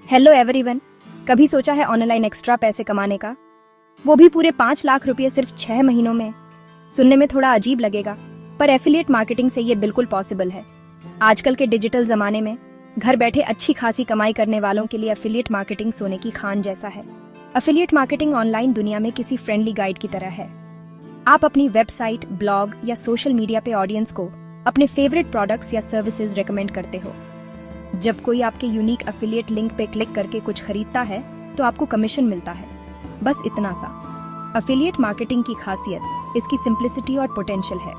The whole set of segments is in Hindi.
हेलो एवरीवन, कभी सोचा है ऑनलाइन एक्स्ट्रा पैसे कमाने का? वो भी पूरे 5 लाख रुपए सिर्फ 6 महीनों में। सुनने में थोड़ा अजीब लगेगा, पर एफिलिएट मार्केटिंग से ये बिल्कुल पॉसिबल है। आजकल के डिजिटल जमाने में घर बैठे अच्छी खासी कमाई करने वालों के लिए एफिलिएट मार्केटिंग सोने की खान जैसा है। एफिलिएट मार्केटिंग ऑनलाइन दुनिया में किसी फ्रेंडली गाइड की तरह है। आप अपनी वेबसाइट, ब्लॉग या सोशल मीडिया पे ऑडियंस को अपने फेवरेट प्रोडक्ट्स या सर्विसेज रेकमेंड करते हो। जब कोई आपके यूनिक एफिलिएट लिंक पे क्लिक करके कुछ खरीदता है तो आपको कमीशन मिलता है। बस इतना सा। एफिलिएट मार्केटिंग की खासियत इसकी सिंप्लिसिटी और पोटेंशियल है।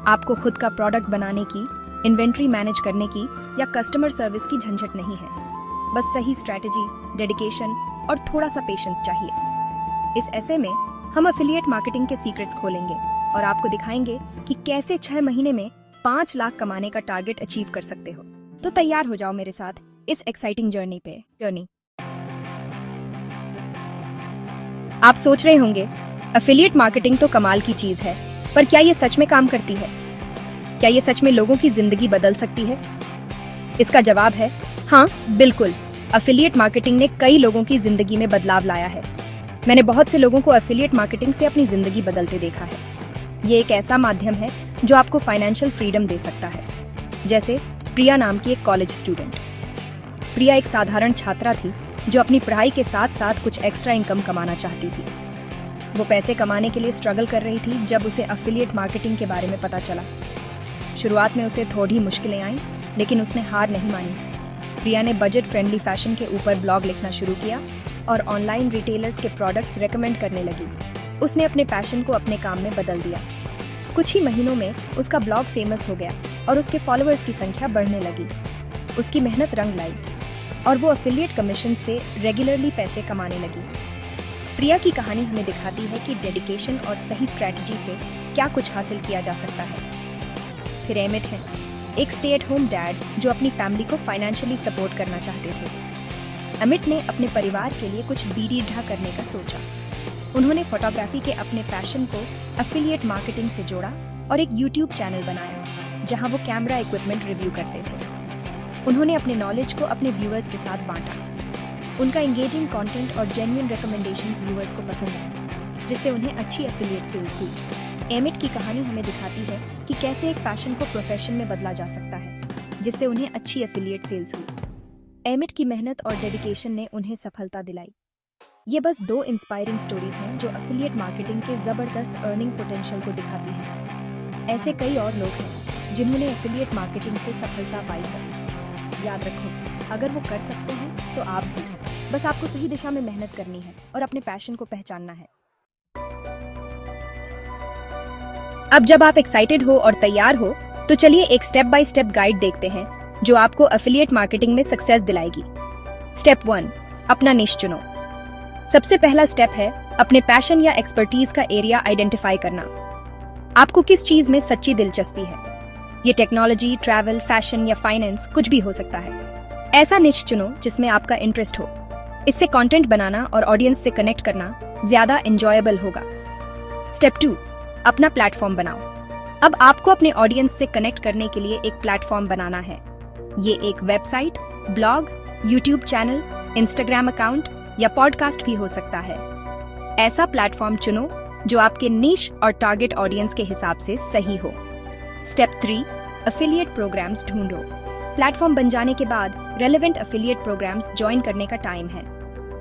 आपको खुद का प्रोडक्ट बनाने की, इन्वेंट्री मैनेज करने की या कस्टमर सर्विस की झंझट नहीं है। बस सही स्ट्रैटेजी, डेडिकेशन और थोड़ा सा पेशेंस चाहिए। इस ऐसे में हम एफिलिएट मार्केटिंग के सीक्रेट्स खोलेंगे और आपको दिखाएंगे कि कैसे 6 महीने में 5 लाख कमाने का टारगेट अचीव कर सकते हो। तो तैयार हो जाओ मेरे साथ इस एक्साइटिंग जर्नी पे। आप सोच रहे होंगे एफिलिएट मार्केटिंग तो कमाल की चीज है, पर क्या ये सच में काम करती है? क्या ये सच में लोगों की जिंदगी बदल सकती है? इसका जवाब है हाँ, बिल्कुल। एफिलिएट मार्केटिंग ने कई लोगों की जिंदगी में बदलाव लाया है। मैंने बहुत से लोगों को एफिलिएट मार्केटिंग से अपनी जिंदगी बदलते देखा है। ये एक ऐसा माध्यम है जो आपको फाइनेंशियल फ्रीडम दे सकता है। जैसे प्रिया नाम की एक कॉलेज स्टूडेंट। प्रिया एक साधारण छात्रा थी जो अपनी पढ़ाई के साथ साथ कुछ एक्स्ट्रा इनकम कमाना चाहती थी। वो पैसे कमाने के लिए स्ट्रगल कर रही थी जब उसे एफिलिएट मार्केटिंग के बारे में पता चला। शुरुआत में उसे थोड़ी मुश्किलें आईं, लेकिन उसने हार नहीं मानी। प्रिया ने बजट फ्रेंडली फैशन के ऊपर ब्लॉग लिखना शुरू किया और ऑनलाइन रिटेलर्स के प्रोडक्ट्स रेकमेंड करने लगी। उसने अपने पैशन को अपने काम में बदल दिया। कुछ ही महीनों में उसका ब्लॉग फेमस हो गया और उसके फॉलोअर्स की संख्या बढ़ने लगी। उसकी मेहनत रंग लाई और वो एफिलिएट कमीशन से रेगुलरली पैसे कमाने लगी। प्रिया की कहानी हमें दिखाती है कि डेडिकेशन और सही स्ट्रैटेजी से क्या कुछ हासिल किया जा सकता है। फिर एमिट है, एक स्टे एट होम डैड जो अपनी फैमिली को फाइनेंशियली सपोर्ट करना चाहते थे। अमित ने अपने परिवार के लिए कुछ बीड़ी ड्रा करने का सोचा। उन्होंने फोटोग्राफी के अपने पैशन को एफिलिएट मार्केटिंग से जोड़ा और एक यूट्यूब चैनल बनाया जहां वो कैमरा इक्विपमेंट रिव्यू करते थे। उन्होंने अपने नॉलेज को अपने व्यूअर्स के साथ बांटा। उनका एंगेजिंग कंटेंट और जेन्युइन रिकमेंडेशंस व्यूअर्स को पसंद आए, जिससे उन्हें अच्छी एफिलिएट सेल्स हुई। एमिट की कहानी हमें दिखाती है कि कैसे एक पैशन को प्रोफेशन में बदला जा सकता है, जिससे उन्हें अच्छी एफिलिएट सेल्स हुई। एमिट की मेहनत और डेडिकेशन ने उन्हें सफलता दिलाई। ये बस 2 इंस्पायरिंग स्टोरीज हैं जो एफिलिएट मार्केटिंग के जबरदस्त अर्निंग पोटेंशियल को दिखाती हैं। ऐसे कई और लोग हैं जिन्होंने एफिलिएट मार्केटिंग से सफलता पाई है। याद रखो, अगर वो कर सकते हैं तो आप भी। बस आपको सही दिशा में मेहनत करनी है और अपने पैशन को पहचानना है। अब जब आप एक्साइटेड हो और तैयार हो, तो चलिए एक स्टेप बाय स्टेप गाइड देखते हैं जो आपको एफिलिएट मार्केटिंग में सक्सेस दिलाएगी। स्टेप 1, अपना निश चुनो। सबसे पहला स्टेप है अपने पैशन या एक्सपर्टीज का एरिया आइडेंटिफाई करना। आपको किस चीज में सच्ची दिलचस्पी है? ये टेक्नोलॉजी, ट्रैवल, फैशन या फाइनेंस कुछ भी हो सकता है। ऐसा निश चुनो जिसमें आपका इंटरेस्ट हो। इससे कंटेंट बनाना और ऑडियंस से कनेक्ट करना ज्यादा एंजॉयबल होगा। स्टेप 2, अपना प्लेटफॉर्म बनाओ। अब आपको अपने ऑडियंस से कनेक्ट करने के लिए एक प्लेटफॉर्म बनाना है। ये एक website, blog, YouTube channel, Instagram account या पॉडकास्ट भी हो सकता है। ऐसा प्लेटफॉर्म चुनो जो आपके नीश और टारगेट ऑडियंस के हिसाब से सही हो। स्टेप 3, एफिलिएट प्रोग्राम्स ढूंढो। प्लेटफॉर्म बन जाने के बाद रेलेवेंट एफिलिएट प्रोग्राम्स ज्वाइन करने का टाइम है।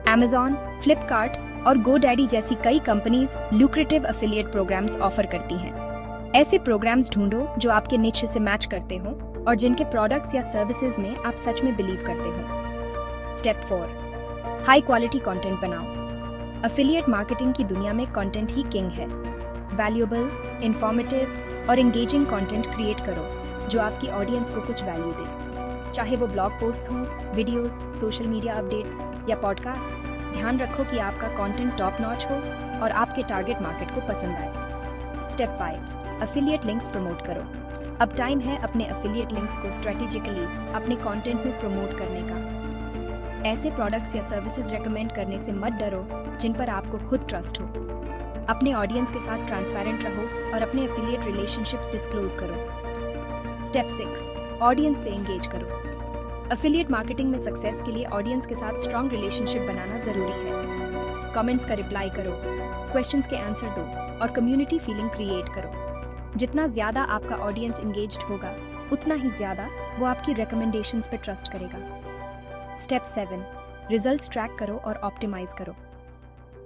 Amazon, फ्लिपकार्ट और GoDaddy जैसी कई companies lucrative affiliate programmes offer करती हैं। ऐसे प्रोग्राम्स ढूंढो जो आपके निश से मैच करते हो और जिनके प्रोडक्ट्स या सर्विसेज में आप सच में बिलीव करते हो। स्टेप 4, हाई क्वालिटी कंटेंट बनाओ। एफिलिएट मार्केटिंग की दुनिया में कंटेंट ही किंग है। वैल्यूएबल, इंफॉर्मेटिव और एंगेजिंग कंटेंट क्रिएट करो जो आपकी ऑडियंस को कुछ वैल्यू दे। चाहे वो ब्लॉग पोस्ट हो, वीडियोस, सोशल मीडिया अपडेट्स या पॉडकास्ट्स, ध्यान रखो कि आपका कंटेंट टॉप नॉच हो और आपके टारगेट मार्केट को पसंद आए। स्टेप 5, एफिलिएट लिंक्स प्रमोट करो। अब टाइम है अपने एफिलिएट लिंक्स को स्ट्रेटेजिकली अपने कंटेंट में प्रमोट करने का। ऐसे प्रोडक्ट्स या सर्विसेज रेकमेंड करने से मत डरो जिन पर आपको खुद ट्रस्ट हो। अपने ऑडियंस के साथ ट्रांसपेरेंट रहो और अपने एफिलिएट रिलेशनशिप्स डिस्क्लोज करो। स्टेप 6, ऑडियंस से एंगेज करो। एफिलिएट मार्केटिंग में सक्सेस के लिए ऑडियंस के साथ स्ट्रॉन्ग रिलेशनशिप बनाना जरूरी है। कमेंट्स का रिप्लाई करो, क्वेश्चंस के आंसर दो और कम्युनिटी फीलिंग क्रिएट करो। जितना ज्यादा आपका ऑडियंस एंगेज्ड होगा, उतना ही ज्यादा वो आपकी रिकमेंडेशंस पे ट्रस्ट करेगा। स्टेप 7, रिजल्ट्स ट्रैक करो और ऑप्टिमाइज करो।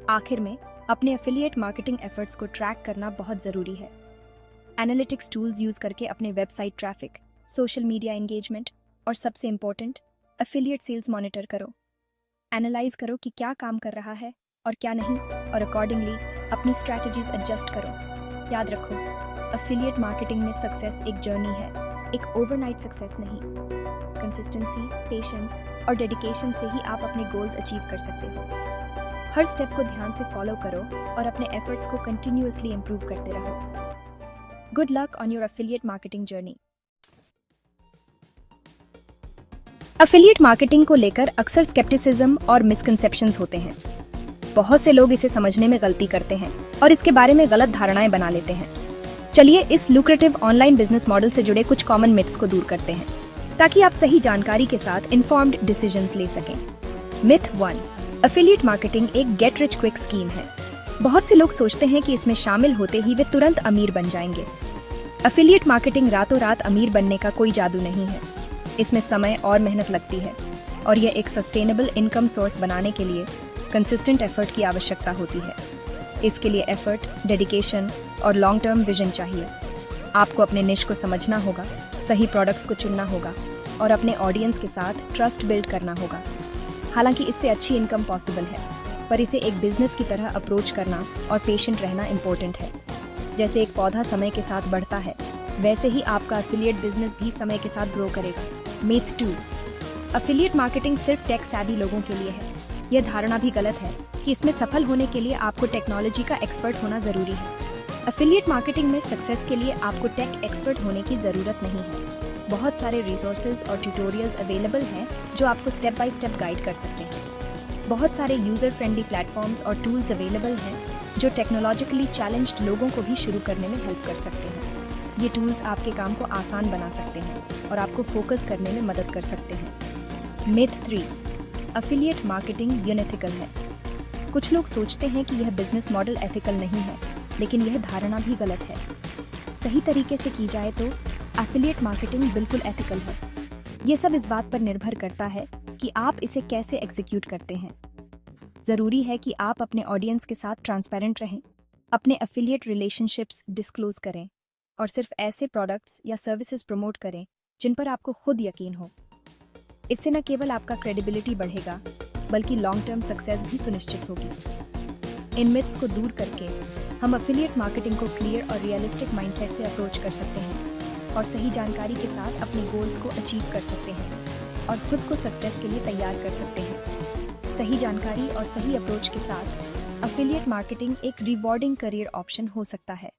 आखिर में अपने एफिलिएट मार्केटिंग एफर्ट्स को ट्रैक करना बहुत जरूरी है। एनालिटिक्स टूल्स यूज करके अपने website traffic, social media engagement और सबसे इंपॉर्टेंट एफिलिएट सेल्स मॉनिटर करो। एनालाइज करो कि क्या काम कर रहा है और क्या नहीं, और अकॉर्डिंगली अपनी स्ट्रैटेजीज एडजस्ट करो। याद रखो, एफिलिएट मार्केटिंग में सक्सेस एक जर्नी है, एक ओवरनाइट सक्सेस नहीं। कंसिस्टेंसी, पेशेंस और डेडिकेशन से ही आप अपने गोल्स अचीव कर सकते हो। हर स्टेप को ध्यान से फॉलो करो और अपने एफर्ट्स को कंटिन्यूअसली इंप्रूव करते रहो। Good luck on your affiliate marketing journey. Affiliate marketing को लेकर अक्सर स्केप्टिसिज्म और मिसकंसेप्शंस होते हैं। बहुत से लोग इसे समझने में गलती करते हैं और इसके बारे में गलत धारणाएं बना लेते हैं। चलिए इस लुक्रेटिव ऑनलाइन बिजनेस मॉडल से जुड़े कुछ कॉमन मिथ्स को दूर करते हैं, ताकि आप सही जानकारी के साथ इन्फॉर्म्ड डिसीजंस ले सकें। मिथ 1, एफिलिएट मार्केटिंग एक गेट रिच क्विक स्कीम है। बहुत से लोग सोचते हैं कि इसमें शामिल होते ही वे तुरंत अमीर बन जाएंगे। एफिलिएट मार्केटिंग रातों रात अमीर बनने का कोई जादू नहीं है। इसमें समय और मेहनत लगती है और यह एक सस्टेनेबल इनकम सोर्स बनाने के लिए कंसिस्टेंट एफर्ट की आवश्यकता होती है। इसके लिए एफर्ट, डेडिकेशन और लॉन्ग टर्म विजन चाहिए। आपको अपने निश को समझना होगा, सही प्रोडक्ट्स को चुनना होगा और अपने ऑडियंस के साथ ट्रस्ट बिल्ड करना होगा। हालांकि इससे अच्छी इनकम पॉसिबल है, पर इसे एक बिजनेस की तरह अप्रोच करना और पेशेंट रहना इम्पोर्टेंट है। जैसे एक पौधा समय के साथ बढ़ता है, वैसे ही आपका एफिलिएट बिजनेस भी समय के साथ ग्रो करेगा। मिथ 2, एफिलिएट मार्केटिंग सिर्फ टेक सैवी लोगों के लिए है। यह धारणा भी गलत है कि इसमें सफल होने के लिए आपको टेक्नोलॉजी का एक्सपर्ट होना जरूरी है। एफिलिएट मार्केटिंग में सक्सेस के लिए आपको टेक एक्सपर्ट होने की जरूरत नहीं है। बहुत सारे रिसोर्सेज और ट्यूटोरियल्स अवेलेबल हैं जो आपको स्टेप बाय स्टेप गाइड कर सकते हैं। बहुत सारे यूजर फ्रेंडली प्लेटफॉर्म्स और टूल्स अवेलेबल हैं जो टेक्नोलॉजिकली चैलेंज्ड लोगों को भी शुरू करने में हेल्प कर सकते हैं। ये टूल्स आपके काम को आसान बना सकते हैं और आपको फोकस करने में मदद कर सकते हैं। मिथ 3, एफिलिएट मार्केटिंग अनएथिकल है। कुछ लोग सोचते हैं कि यह बिजनेस मॉडल एथिकल नहीं है, लेकिन यह धारणा भी गलत है। सही तरीके से की जाए तो एफिलिएट मार्केटिंग बिल्कुल एथिकल है। ये सब इस बात पर निर्भर करता है कि आप इसे कैसे एग्जीक्यूट करते हैं। जरूरी है कि आप अपने ऑडियंस के साथ ट्रांसपेरेंट रहें, अपने एफिलिएट रिलेशनशिप्स डिस्क्लोज करें और सिर्फ ऐसे प्रोडक्ट्स या सर्विसेज प्रमोट करें जिन पर आपको खुद यकीन हो। इससे न केवल आपका क्रेडिबिलिटी बढ़ेगा, बल्कि लॉन्ग टर्म सक्सेस भी सुनिश्चित होगी। इन मिथ्स को दूर करके हम एफिलिएट मार्केटिंग को क्लियर और रियलिस्टिक माइंडसेट से अप्रोच कर सकते हैं और सही जानकारी के साथ अपने गोल्स को अचीव कर सकते हैं और खुद को सक्सेस के लिए तैयार कर सकते हैं। सही जानकारी और सही अप्रोच के साथ एफिलिएट मार्केटिंग एक रिवॉर्डिंग करियर ऑप्शन हो सकता है।